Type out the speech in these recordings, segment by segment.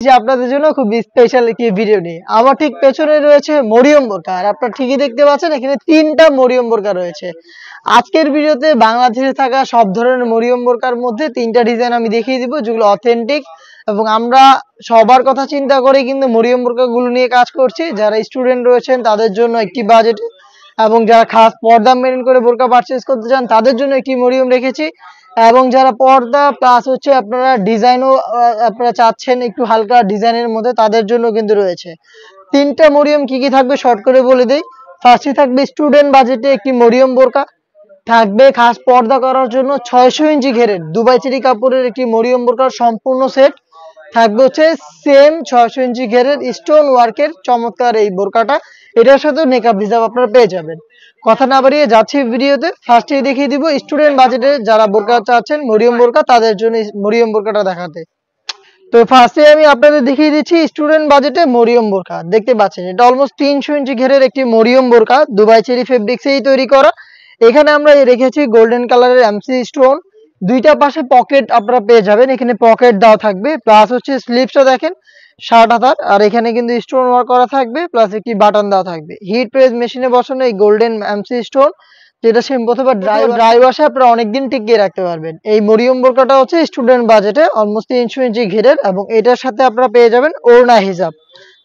যে আপনাদের জন্য খুব স্পেশাল একটি ভিডিও নিয়ে আমার ঠিক পেছনে রয়েছে মরিয়ম বোরকা আর আপনারা ঠিকই দেখতে পাচ্ছেন এখানে তিনটা মরিয়ম বোরকা রয়েছে। আজকের ভিডিওতে বাংলাদেশে থাকা সব ধরনের মরিয়ম বোরকার মধ্যে তিনটা ডিজাইন আমি দেখিয়ে দিব যেগুলো অথেন্টিক এবং আমরা সবার কথা চিন্তা করে কিন্তু মরিয়ম বোরকা গুলো নিয়ে কাজ করছি। যারা স্টুডেন্ট রয়েছেন তাদের জন্য একটি বাজেট এবং যারা খাস পর্দা মেনটেন করে বোরকা পারচেজ করতে চান তাদের জন্য একটি মরিয়ম রেখেছি এবং যারা পর্দা প্লাস হচ্ছে আপনারা ডিজাইনও আপনারা চাচ্ছেন একটু হালকা ডিজাইনের মধ্যে তাদের জন্য কিন্তু রয়েছে। তিনটা মরিয়ম কি কি থাকবে শর্ট করে বলে দেই। ফার্স্টে থাকবে স্টুডেন্ট বাজেটে একটি মরিয়ম বোরকা, থাকবে খাস পর্দা করার জন্য 600 ইঞ্চি ঘেরের দুবাই চেরি কাপড়ের একটি মরিয়ম বোরকার সম্পূর্ণ সেট, থাকবে হচ্ছে সেম 600 ইঞ্চি ঘেরের স্টোন ওয়ার্কের চমৎকার এই বোরকাটা, এটার সাথে নেকআপ হিজাব আপনারা পেয়ে যাবেন। কথা না বাড়িয়ে যাচ্ছি ভিডিওতে, ফার্স্টেই দেখিয়ে দিব স্টুডেন্ট বাজেটে যারা বোরকা চাচ্ছেন মরিয়ম বোরকা তাদের জন্য মরিয়ম বোরকাটা দেখাতে। তো ফার্স্টে আমি আপনাদের দেখিয়ে দিচ্ছি স্টুডেন্ট বাজেটে মরিয়ম বোরকা। দেখতে পাচ্ছেন এটা অলমোস্ট 300 ইঞ্চি ঘেরের একটি মরিয়ম বোরকা, দুবাই চেরি ফেব্রিক্সেই তৈরি করা। এখানে আমরা রেখেছি গোল্ডেন কালারের এমসি স্টোন, দুইটা পাশে পকেট আপনারা পেয়ে যাবেন, এখানে পকেট দেওয়া থাকবে প্লাস হচ্ছে স্লিপসটা দেখেন 60 হাতার আর এখানে কিন্তু স্টোন ওয়ার্ক করা থাকবে প্লাস একটি বাটন দেওয়া থাকবে। হিট প্রেস মেশিনে বসানো এই গোল্ডেন এমসি স্টোন যেটা শ্যাম্পু অথবা ড্রাই ওয়াশে আপনারা অনেকদিন টিকিয়ে রাখতে পারবেন। এই মরিয়ম বোরকাটা হচ্ছে স্টুডেন্ট বাজেটে অলমোস্ট 300 ইঞ্চি ঘেরের এবং এটার সাথে আপনারা পেয়ে যাবেন ওড়না হিজাব।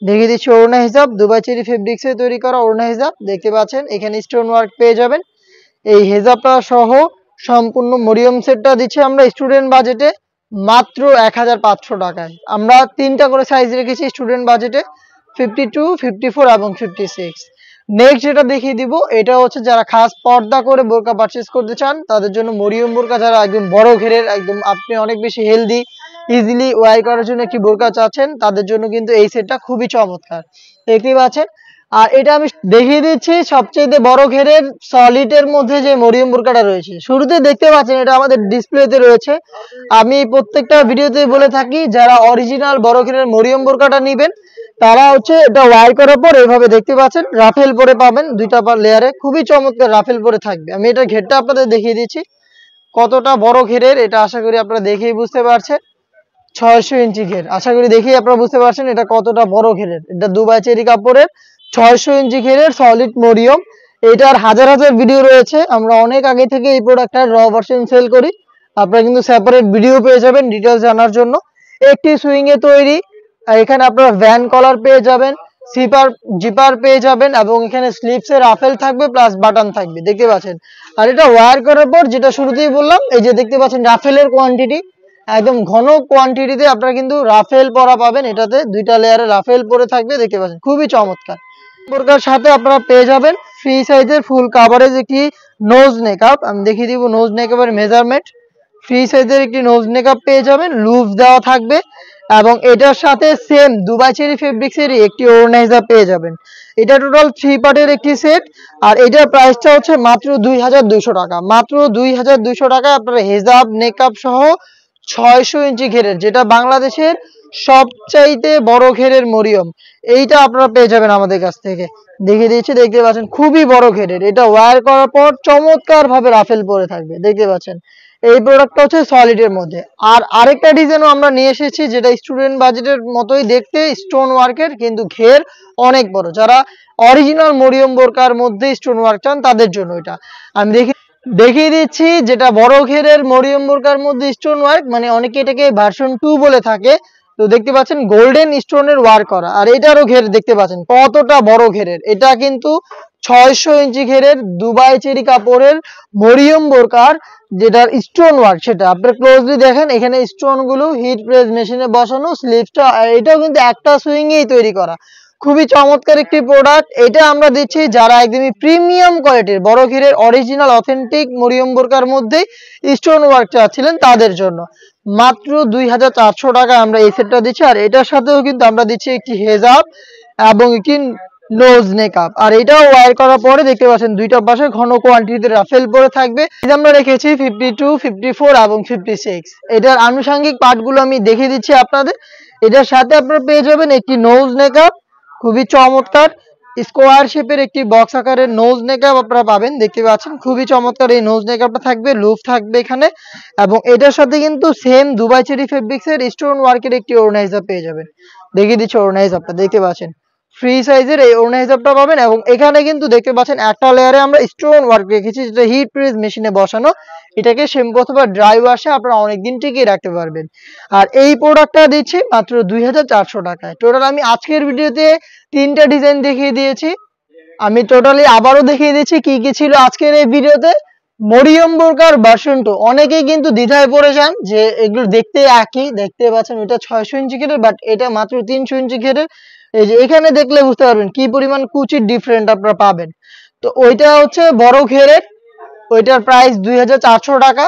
দেখিয়ে দিচ্ছি ওড়না হিজাব, দুবাই চেরি ফেব্রিক্সে তৈরি করা ওড়না হিজাব। দেখতে পাচ্ছেন এখানে স্টোন ওয়ার্ক পেয়ে যাবেন। এই হিজাবটা সহ সম্পূর্ণ মরিয়ম সেটটা দিচ্ছি আমরা স্টুডেন্ট বাজেটে মাত্র 1500 টাকায়। আমরা তিনটা করে সাইজ রেখেছি স্টুডেন্ট বাজেটে, 52, 54 এবং 56। নেক্সট যেটা দেখিয়ে দিব এটা হচ্ছে যারা খাস পর্দা করে বোরকা পারচেজ করতে চান তাদের জন্য মরিয়ম বোরকা, যারা একদম বড় ঘেরের একদম আপনি অনেক বেশি হেলদি ইজিলি ওয়ার করার জন্য একটি বোরকা চাচ্ছেন তাদের জন্য কিন্তু এই সেটটা খুবই চমৎকার। দেখতেই পাচ্ছেন। আর এটা আমি দেখিয়ে দিচ্ছি সবচেয়ে বড় ঘেরের সলিডের মধ্যে যে মরিয়ম বোরকাটা রয়েছে। শুরুতে দেখতে পাচ্ছেন এটা আমাদের ডিসপ্লেতে রয়েছে। আমি প্রত্যেকটা ভিডিওতে বলে থাকি যারা অরিজিনাল বড় ঘেরের মরিয়ম বোরকাটা নেবেন তারা হচ্ছে এটা ওয়ার করার পর এইভাবে দেখতে পাচ্ছেন রাফেল পরে পাবেন, দুইটা লেয়ারে খুবই চমৎকার রাফেল পরে থাকবে। আমি এটা ঘেরটা আপনাদের দেখিয়ে দিচ্ছি কতটা বড় ঘেরের, এটা আশা করি আপনারা দেখেই বুঝতে পারছেন। 600 ইঞ্চি ঘের, আশা করি দেখেই আপনারা বুঝতে পারছেন এটা কতটা বড় ঘেরের। এটা দুবাই চেরি কাপড়ের 600 ইঞ্চি ঘেরের সলিড মরিয়ম। এটার হাজার হাজার ভিডিও রয়েছে, আমরা অনেক আগে থেকে এই প্রোডাক্টটার র ভার্সন সেল করি, আপনারা কিন্তু সেপারেট ভিডিও পেয়ে যাবেন ডিটেইলস জানার জন্য। একটি সুইং এ তৈরি, এখানে আপনারা ভ্যান কলার পেয়ে যাবেন, জিপার পেয়ে যাবেন এবং এখানে স্লিপসের রাফেল থাকবে প্লাস বাটন থাকবে দেখতে পাচ্ছেন। আর এটা ওয়্যার করার পর যেটা শুরুতেই বললাম এই যে দেখতে পাচ্ছেন রাফেলের কোয়ান্টিটি একদম ঘন কোয়ান্টিটিতে আপনারা কিন্তু রাফেল পরা পাবেন, এটাতে দুইটা লেয়ারে রাফেল পরে থাকবে দেখতে পাচ্ছেন খুবই চমৎকার। বোরকার সাথে আপনারা পেয়ে যাবেন ফ্রি সাইজের ফুল কাভারেজ একটি নোজ নেকআপ। আমি দেখিয়ে দিব নোজ নেকআপের মেজারমেন্ট। ফ্রি সাইজের একটি নোজ নেকআপ পেয়ে যাবেন, লুজ দেওয়া থাকবে এবং এটার সাথে সেম দুবাই চেরি ফেব্রিক্সের একটি ওড়না হিজাব পেয়ে যাবেন। এটা টোটাল 3 পার্টের একটি সেট আর এটার প্রাইসটা হচ্ছে মাত্র 2200 টাকা। মাত্র 2200 টাকায় আপনারা হিজাব নেকআপ সহ 600 ইঞ্চি ঘেরের যেটা বাংলাদেশের সবচাইতে বড় ঘেরের মরিয়ম এইটা আপনারা পেয়ে যাবেন আমাদের কাছ থেকে। দেখিয়ে দিচ্ছি দেখতে পাচ্ছেন খুবই বড় ঘেরের, এটা ওয়্যার করার পর চমৎকার ভাবে রাফেল পরে থাকবে দেখতে পাচ্ছেন। এই প্রোডাক্টটা হচ্ছে সলিডের মধ্যে। আর আরেকটা ডিজাইনও আমরা নিয়ে এসেছি যেটা স্টুডেন্ট বাজেটের মতোই দেখতে, স্টোন ওয়ার্কের কিন্তু ঘের অনেক বড়। যারা অরিজিনাল মরিয়ম বোরকার মধ্যে স্টোন ওয়ার্ক চান তাদের জন্য এটা আমি দেখিয়ে দিচ্ছি যেটা বড় ঘেরের মরিয়ম বোরকার মধ্যে স্টোন ওয়ার্ক, মানে অনেকে এটাকে ভার্সন 2 বলে থাকে। তো দেখতে পাচ্ছেন গোল্ডেন স্টোনের ওয়ার্ক করা আর এটারও ঘের দেখতে পাচ্ছেন কতটা বড় ঘেরের। এটা কিন্তু 600 ইঞ্চি ঘেরের দুবাই চেরি কাপড়ের মরিয়ম বোরকার যেটার স্টোন ওয়ার্ক সেটা আপনারা ক্লোজলি দেখেন, এখানে স্টোন গুলো হিট প্রেস মেশিনে বসানো, স্লিপসটা এটাও কিন্তু একটা সুইং এই তৈরি করা, খুবই চমৎকার একটি প্রোডাক্ট। এটা আমরা দিচ্ছি যারা একদমই প্রিমিয়াম কোয়ালিটির বড় ঘেরের অরিজিনাল অথেন্টিক মরিয়ম বোরকার মধ্যে স্টোন ওয়ার্ক চাচ্ছিলেন তাদের জন্য মাত্র 2400 টাকা আমরা এই সেটটা দিচ্ছি। আর এটার সাথেও কিন্তু আমরা দিচ্ছি একটি হেজাব এবং একটি নোজ নেকআপ আর এটাও ওয়্যার করার পরে দেখতে পাচ্ছেন দুইটা পাশে ঘন কোয়ান্টিটিতে রাফেল পরে থাকবে। আমরা রেখেছি 52, 54 এবং 56। এটার আনুষঙ্গিক পার্টগুলো আমি দেখিয়ে দিচ্ছি আপনাদের। এটার সাথে আপনারা পেয়ে যাবেন একটি নোজ নেকআপ খুবই চমৎকার, স্কোয়ার শেপের একটি বক্স আকারের নোজ নেকআপ আপনারা পাবেন, দেখতে পাচ্ছেন খুবই চমৎকার এই নোজ নেকআপটা থাকবে, লুফ থাকবে এখানে। এবং এটার সাথে কিন্তু সেম দুবাই চেরি ফেব্রিক্স এর স্টোন ওয়ার্কের একটি ওড়না হিসাব পেয়ে যাবেন। দেখিয়ে দিচ্ছি ওড়না হিসাবটা, দেখতে পাচ্ছেন ফ্রি সাইজের এই ওড়না হিসাবটা পাবেন। এবং এখানে কিন্তু দেখতে পাচ্ছেন একটা লেয়ারে আমরা স্টোন ওয়ার্ক রেখেছি, যেটা হিট প্রেস মেশিনে বসানো। এটাকে শ্যাম্পু অথবা ড্রাই ওয়াশে আপনারা অনেকদিন টিকিয়ে রাখতে পারবেন। আর এই প্রোডাক্টটা দিচ্ছি মাত্র 2400 টাকায়। টোটাল আমি আজকের ভিডিওতে 3টা ডিজাইন দেখিয়ে দিয়েছি। আমি টোটালি আবারও দেখিয়ে দিচ্ছি কি কি ছিল আজকের এই ভিডিওতে। মরিয়ম বোরকার ভার্সন 2 অনেকেই কিন্তু দ্বিধায় পড়ে যান যে এগুলো দেখতে একই, দেখতে পাচ্ছেন ওটা 600 ইঞ্চি ঘেরের, বাট এটা মাত্র 300 ইঞ্চি ঘেরের। এই যে এখানে দেখলে বুঝতে পারবেন কি পরিমাণ কুচির ডিফারেন্ট আপনারা পাবেন। তো ওইটা হচ্ছে বড় ঘেরের, ওইটার প্রাইস 2400 টাকা।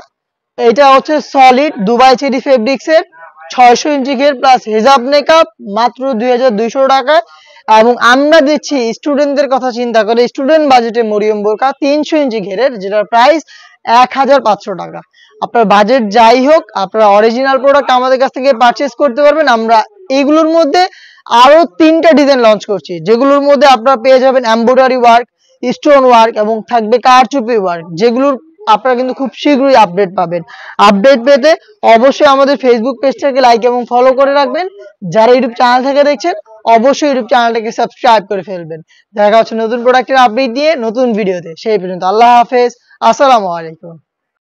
এটা হচ্ছে সলিড দুবাই চেরি ফেব্রিক্স এর 600 ইঞ্চি ঘের প্লাস হেজাব নেকআপ, মাত্র 2200 টাকায়। এবং আমরা দিচ্ছি স্টুডেন্টদের কথা চিন্তা করে স্টুডেন্ট বাজেটে মরিয়ম বোরকা 300 ইঞ্চি ঘেরের, যেটার প্রাইস 1500 টাকা। আপনার বাজেট যাই হোক, আপনারা অরিজিনাল প্রোডাক্ট আমাদের কাছ থেকে পারচেজ করতে পারবেন। আমরা এইগুলোর মধ্যে আরো 3টা ডিজাইন লঞ্চ করছি, যেগুলোর মধ্যে আপনারা পেয়ে যাবেন এমব্রয়ডারি ওয়ার্ক, স্টোন ওয়ার্ক এবং থাকবে কারচুপি ওয়ার্ক, যেগুলোর আপনারা কিন্তু খুব শীঘ্রই আপডেট পাবেন। আপডেট পেতে অবশ্যই আমাদের ফেসবুক পেজটাকে লাইক এবং ফলো করে রাখবেন। যারা ইউটিউব চ্যানেল থেকে দেখছেন অবশ্যই ইউটিউব চ্যানেলটাকে সাবস্ক্রাইব করে ফেলবেন। দেখা হচ্ছে নতুন প্রোডাক্টের আপডেট নিয়ে নতুন ভিডিওতে, সেই পর্যন্ত আল্লাহ হাফেজ, আসসালামু আলাইকুম।